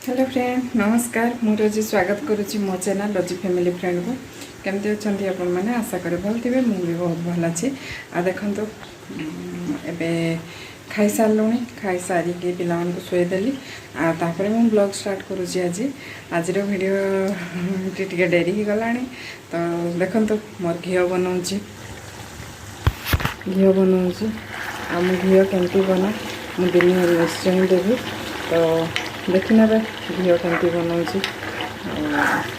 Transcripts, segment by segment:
Hello friend नमस्कार मु रोजी स्वागत करुच्ची मो चैनल रोजी फैमिली फ्रेंड को केमती अच्छा आपण मैंने आशा करी भल थे मुझे बहुत भल अच्छी आ देखो एबे खाई सारूँ खाई सारिकी पिला शुईदेली आपर मुझे ब्लॉग स्टार्ट करुच्ची आज वीडियो टी डेरी ही गला तो देखो मोर घी बनाऊँगी आ घी केमती बना मुझे दिन निश्चय देवी तो देखी ना घी केमती बनाऊँगी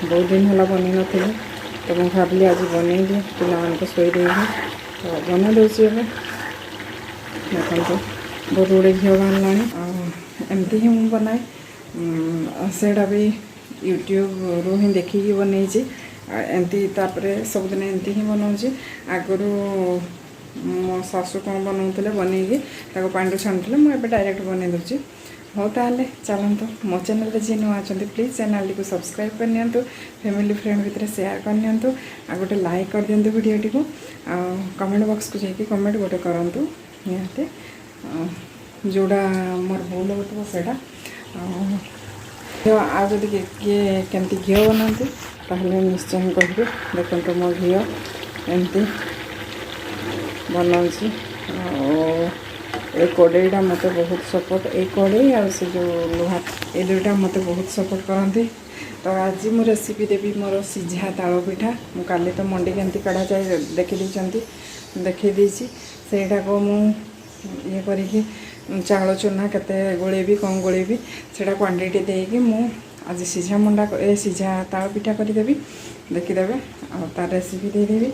बहुत दिन है बन नी तो मुझे भाविली आज बनईली पिला शुईदे तो बना दूसरी देखो बहुत गुड़े घी बाहर एमती ही मुझे बनाए सेटा भी यूट्यूब रू ही देखिकी बनई एमती सबुदिन एमती ही बनाऊँगी आगु मो सासू कौन बनाऊले बनईकी पानी छाणुले मुझे डायरेक्ट बनई दूसरी हो ताले चलतु मो चैनल जी नुआ अच्छा प्लीज चैनल को सब्सक्राइब करनी फैमिली फ्रेंड भितर शेयर करनी आ गोटे लाइक कर दिंतु वीडियो को कमेंट बॉक्स को जाकि कमेंट गोटे करूँ निहती जोड़ा मोर भूल हो सेटा आज किए केमती घी बनाती ताहले निश्चय कहे देखो मो घी एमती बनाऊँगी ये कड़ईटा मत बहुत सपोर्ट ये कड़ई और से जो लुहा ये दुईटा मत बहुत सपोर्ट करती तो आज मु रेसिपी देवी मोर सीझा ताल पिठा मुझे तो मंडी केमती कढ़ा जाए देखी देसी सेटा को मु ये करी चाउल चूना केते गोलेबी कौन गोलेबी सेटा क्वांटिटी देकी मु आज सीझा मंडा सीझा ताल पिठा करदेवी देखीदे तार रेसिपी देदेवी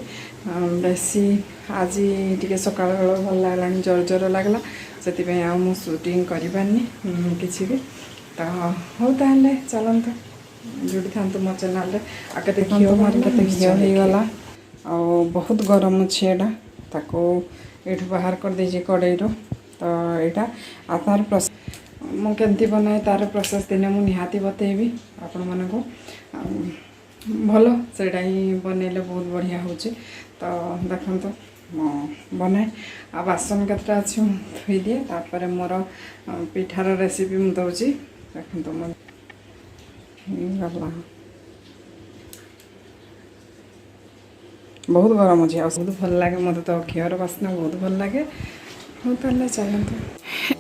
बेसी आज टी सका भल लगला जर जर लगला से मु शूटिंग करें किसी भी तो हो ताले चलतु जुड़ी था मो चैनल आगे घी मार के घी होगला आ बहुत गरम अच्छे यहाँ ये बाहर कर दे कड़ई तो यहाँ आ तार मुझे बनाए तार प्रोसेस दिन मुझे निहाती बतेबी आपण मानक भल से बनइले बहुत बढ़िया हो तो देखो बनाए आ बासन केतटा अच्छी धोई दिए तापर मोर पिठार रेसिपी मुझे दूसरी देखो मो बहुत गरम अच्छे बहुत भल लगे मत तो घीर बास्ना बहुत भल लगे हो ताले चलतु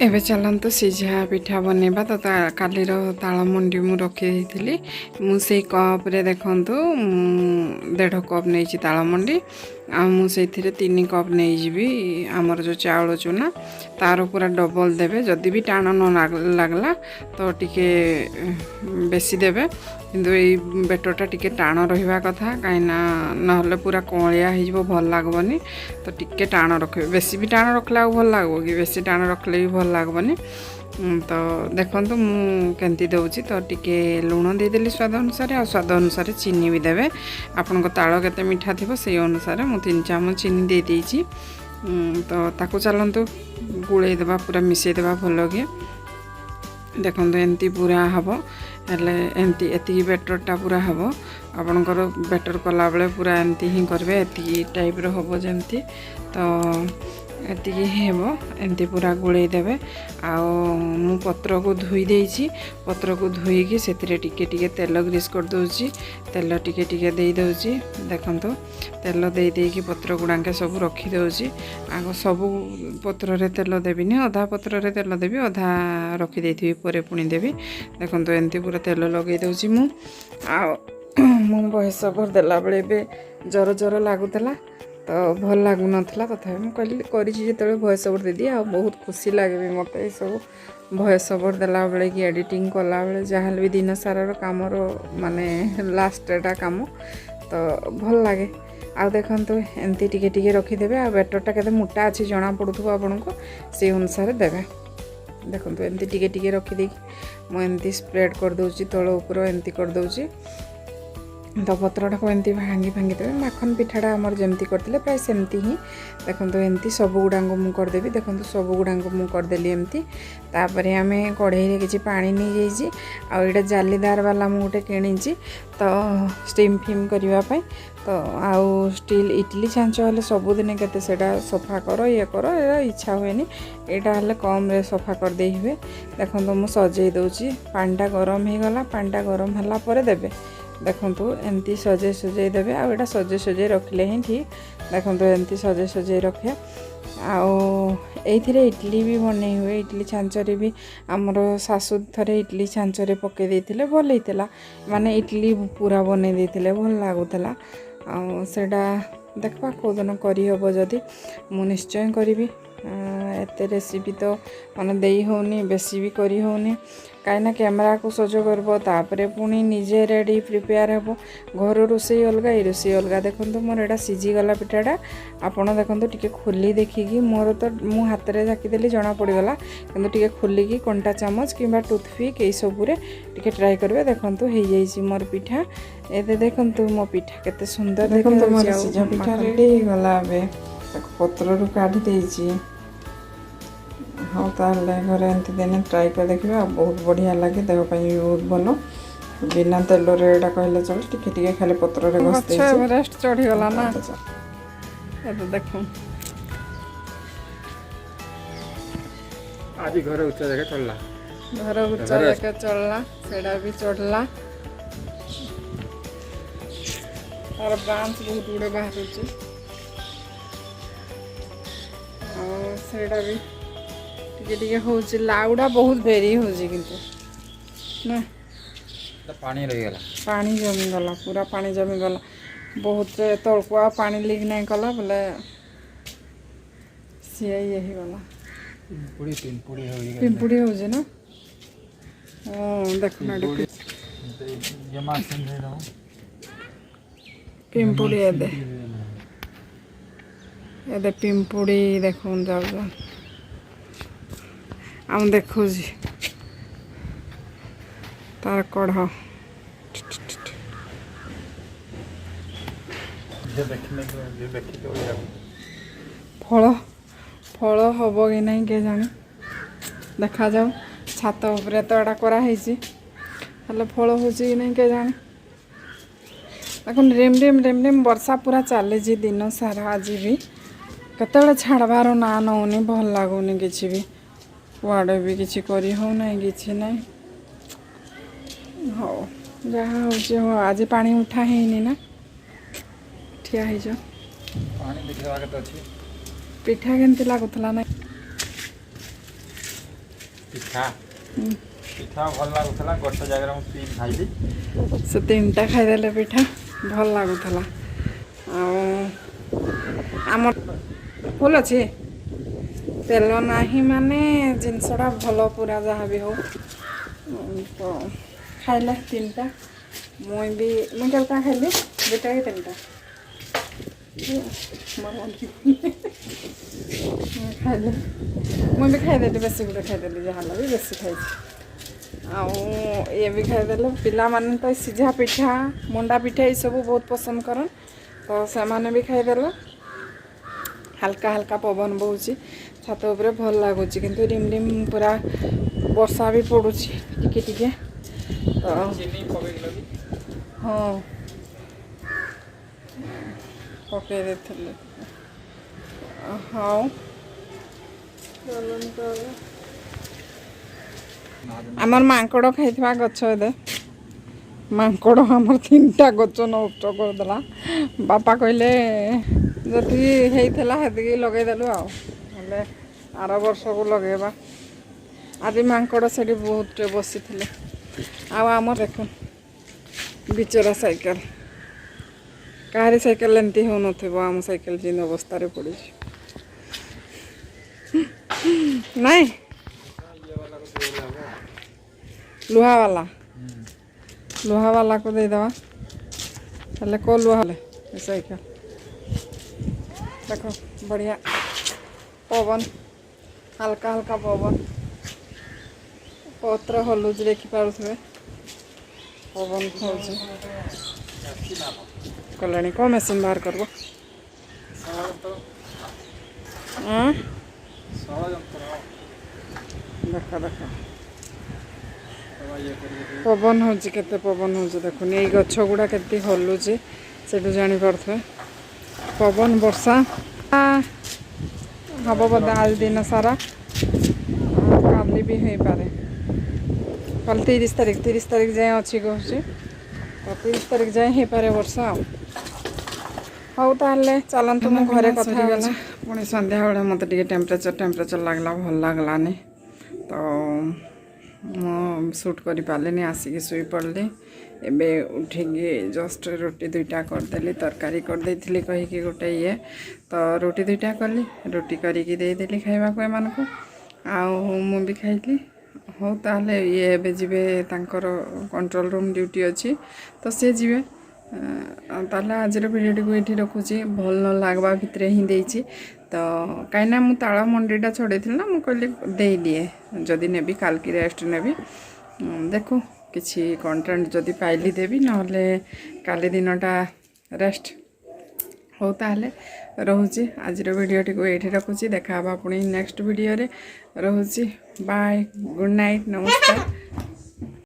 एबे चलतु सीझा पिठा बनइबा तो कालीर ताल मंडी मु रखी थी मुझे कप रे देखंतु 1.5 कप नहीं ताल मंडी आ मुझे 3 कप नहीं जीवी आमर जो चाउल चूना तार पूरा डबल देवे जदि भी टाण न लगला तो टिके बेसी देवे किंतु ये बेटरटा टिके टाण रहिबा कथा काईना नहले पूरा कलिया हो भल लगबनी तो टिके टाण रखे बेसी भी टाण रखला भल लगबो कि बेसी टाण रखले भी भल लगबनी तो देखंतु मु केंती दउची तो टिके लूण देदेली स्वाद अनुसार आ स्वाद अनुसार चीनी भी देवे आपन को ताଳ केते मीठा थिबो सेई अनुसार मु 3 चामच चीनी दे देइची तो ताको चलंतु गुळै देबा पूरा मिसै देबा भलो के देखंतु एंती पूरा हबो हेले एंती एती बेटरटा पूरा हबो आपनकर बेटर कला बेले पूरा एंती ही करबे एती टाइप रो हबो जेंती तो एति हेबो एमती पूरा गुड़े देवे मु पत्र को धोई देइछि पत्र को धोईकी सेतिरे टिके टिके तेल ग्रीस कर दोछि तेल टिके टिके देई दोछि देखंतो तेल देई देकी पत्र गुडाके सब रखी दोछि आगो सब पत्र रे तेल देबिनी अधा पत्र रे तेल देबी अधा रखी देइथिबी परे पुणी देबी देखंतो एमती पूरा तेल लगेई दोछि मु बयस भर देला बेले बे जर जर लागुतला तो भल लगुन तथा मुझे कहली कर भॉइस ओवर दीदी आ बहुत खुशी लगे मत सब भॉइस ओवर देला बेले कि एडिटिंग कला बेले जहाँ भी दिन सारा काम माने लास्ट काम तो भल लगे आ देखो एमती टिके टिके रखीदे आ बेटरटा के मोटा अच्छी जना पड़ू आपन को से अनुसार देवे देखो एमती टिके टिके रखीदे मुझे स्प्रेड कर दूची तल ऊपर एमती कर दूची तो पत्रटा को एमती भांगी भांगी देवे माखन पिठाटा आमर जमती करते प्राय सेमती ही देखो एमती सब गुड़ा मुझे करदेवी देखो सब गुड़ा मुझे करदेली एमती तापर आम कढ़ई किसी पानी नहीं जाइए आईटा जालीदार वाला मुझे किणी तो स्टीम फिम करने तो आउ स्टील इडली छांच हेल्ले सबुदिन के सफा कर ये कर इच्छा हुए यहाँ कम रे सफा करदे हुए देखो मुझे सजे दूसरी पानीटा गरम हो गला पानीटा गरम है देवे देखु एमती सजे सजे देवे आटा सजे सजे रखिले ही ठीक देखो एमती सजे सजे रखे आईथिरे इडली भी बनै हुए इडली छांचरे भी आमर सासू थरे इडली छांचरे पकई देते भल होता माने इडली पूरा बनै देते भल लगुला आटा देखा कौन करहब जदि मु निश्चय करी एत रेसिपी तो मैंने दे होनी बेसी भी करी होनी कहीं कैमेरा को सज कर पुणी निजे रेडी प्रिपेयर हे घर रोषे अलग ये रोषे अलग देखो मोर यहाँ सीझीगला पिठाटा आपड़ देखो टे खोली देखिकी मोर तो मु हाथ में झाकीदेली जना पड़गला कि खोलिकी कंटा चामच कि टूथपिक यही सबुरे टे ट्राए करेंगे देखो हो मोर पिठा ये देखो मो पिठा केते सुंदर देखो मोर सीझा पिठा रेडी गला पत्र रू काढ़ी हाँ ताले घर एमती दिन ट्राए कर देखिए बहुत बढ़िया लगे देहपाई भी बहुत भल बिना तेल रेटा कहले चल टे खाली पत्र रेस्ट चढ़ीगला ना देख आज घर उच्चा जगह चलला घर उच्चा जगह चलला सेड़ा भी चढ़ला और ब्रांच बहुत गुड़े बाहर सेड़ा भी टिके होची लाउडा बहुत बेरी होची किंतु ना पानी रही गला पानी जमी गला पूरा पानी जमी गला बहुत तलकुआ पानी लीक नहीं कला बोले सी ये ही गला पिंपुड़ी होची ना देखो ना पिंपुड़ी ये पिंपुड़ी देखो जाऊ आम देखो तार कढ़ फल फल हम कि नहीं के जाने देखा जाऊ छात उपरे तो एटा कराई फल हो नहीं के जाने देखो रिम रिम रिम रिम वर्षा पूरा चली दिन सारा आज भी केत छाड़बार ना नौनी भल लगुनि कि भी कुआड़े भी किसी करी हो ना कि ना हो जहाँ हो आज पानी उठा है ना ठिया हो पिठा केमती लगुला ना पिठा पिठा भल लगुला गोटे जगह मुझे खाइली से तीनटा खाईदे पिठा भल लगुला आम फुल अच्छे तेल नहीं माने जिनसटा भल पूरा जहाँ भी हो तो खाइले तीनटा मुझे केता खाइली दुटा कि तीनटा खाइले मुझे खाईदेली बेसी गुटे खाईदेली जहाँ भी बेसी खाई ये भी खाईदे पिला माने तो सीझा पिठा मंडा पिठा ये सब बहुत पसंद करन तो से भी खाईदे हल्का हल्का पवन बहुची छात उपरे भल लगुच किंतु रिम रिम पूरा वर्षा भी पड़ुची टिके टिके तो हाँ पकई दे हाँ आमर मांकड़ खाई गछ दे मांकड़ आमर 3टा गछ नष्ट करदेला बापा कहले जी होती लगेदेलु आले आर वर्ष को लगेबा आज मांकड़ से बहुत बसी थे आम देख बिचरा साइकेल कहारी साइकेल एमती हो आम साइकेल जिन अवस्था पड़ी नहीं लुहा वाला को दे दवा हेल्ले को लुहा साइकेल देखो बढ़िया पवन हल्का हल्का पवन पत्र हलुज देखिपे पवन खाऊँ ବେଶୀ ଲାଭ। କଲାଣି କ'ଣ ମେସିନ୍ ବାହାର କରିବ? ଷଡ଼ଯନ୍ତ୍ର ଷଡ଼ଯନ୍ତ୍ର ଦେଖ ଦେଖ ଇଏ କରିକି ପବନ ହେଉଛି, କେତେ ପବନ ହେଉଛି ଦେଖୁନି। ଏଇ ଗଛ ଗୁଡ଼ା କେତେ ହଲୁଛି ସେଠୁ ଜାଣିପାରୁଥିବେ। ପବନ ବର୍ଷା ହବ ବୋଧେ ଆଜି ଦିନ ସାରା, କାଲି ବି ହେଇପାରେ। କାଲି 30 ତାରିଖ ଯାଏଁ ଅଛି କହୁଛି, ତ 30 ତାରିଖ ଯାଏଁ ହେଇପାରେ ବର୍ଷା ଆଉ। ହଉ ତାହେଲେ ଚାଲନ୍ତୁ, ମୁଁ ଘରେ କଥା ହେଇଗଲା। ପୁଣି ସନ୍ଧ୍ୟାବେଳେ ମୋତେ ଟିକେ ଟେମ୍ପରେଚର୍ ଲାଗିଲା, ଭଲ ଲାଗିଲାନି, ତ ମୁଁ ସୁଟ୍ କରିପାରିଲିନି, ଆସିକି ଶୋଇପଡ଼ିଲି। ଏବେ ଉଠିକି ଜଷ୍ଟ ରୁଟି 2ଟା କରିଦେଲି, ତରକାରୀ କରିଦେଇଥିଲି କହିକି ଗୋଟେ ଇଏ, ତ ରୁଟି 2ଟା କଲି, ରୁଟି କରିକି ଦେଇଦେଲି ଖାଇବାକୁ ଏମାନଙ୍କୁ, ଆଉ ମୁଁ ବି ଖାଇଲି। ହଉ ତାହେଲେ ଇଏ ଏବେ ଯିବେ, ତାଙ୍କର କଣ୍ଟ୍ରୋଲ୍ ରୁମ୍ ଡ୍ୟୁଟି ଅଛି, ତ ସିଏ ଯିବେ। ତାହେଲେ ଆଜିର ଭିଡ଼ିଓଟିକୁ ଏଇଠି ରଖୁଛି। ଭଲ ନ ଲାଗବା ଭିତରେ ହିଁ ଦେଇଛି, ତ କାହିଁକିନା ମୁଁ ତାଳ ମଣ୍ଡିଟା ଛଡ଼େଇଥିଲି ନା, ମୁଁ କହିଲି ଦେଇଦିଏ, ଯଦି ନେବି କାଲିକି ରେଷ୍ଟ ନେବି। ଦେଖୁ କିଛି କଣ୍ଟେଣ୍ଟ ଯଦି ପାଇଲି ଦେବି, ନହେଲେ କାଲି ଦିନଟା ରେଷ୍ଟ। ହଉ ତାହେଲେ ରହୁଛି, ଆଜିର ଭିଡ଼ିଓଟିକୁ ଏଇଠି ରଖୁଛି। ଦେଖା ହେବା ପୁଣି ନେକ୍ସଟ ଭିଡ଼ିଓରେ। ରହୁଛି, ବାଏ, ଗୁଡ଼୍ ନାଇଟ୍, ନମସ୍କାର।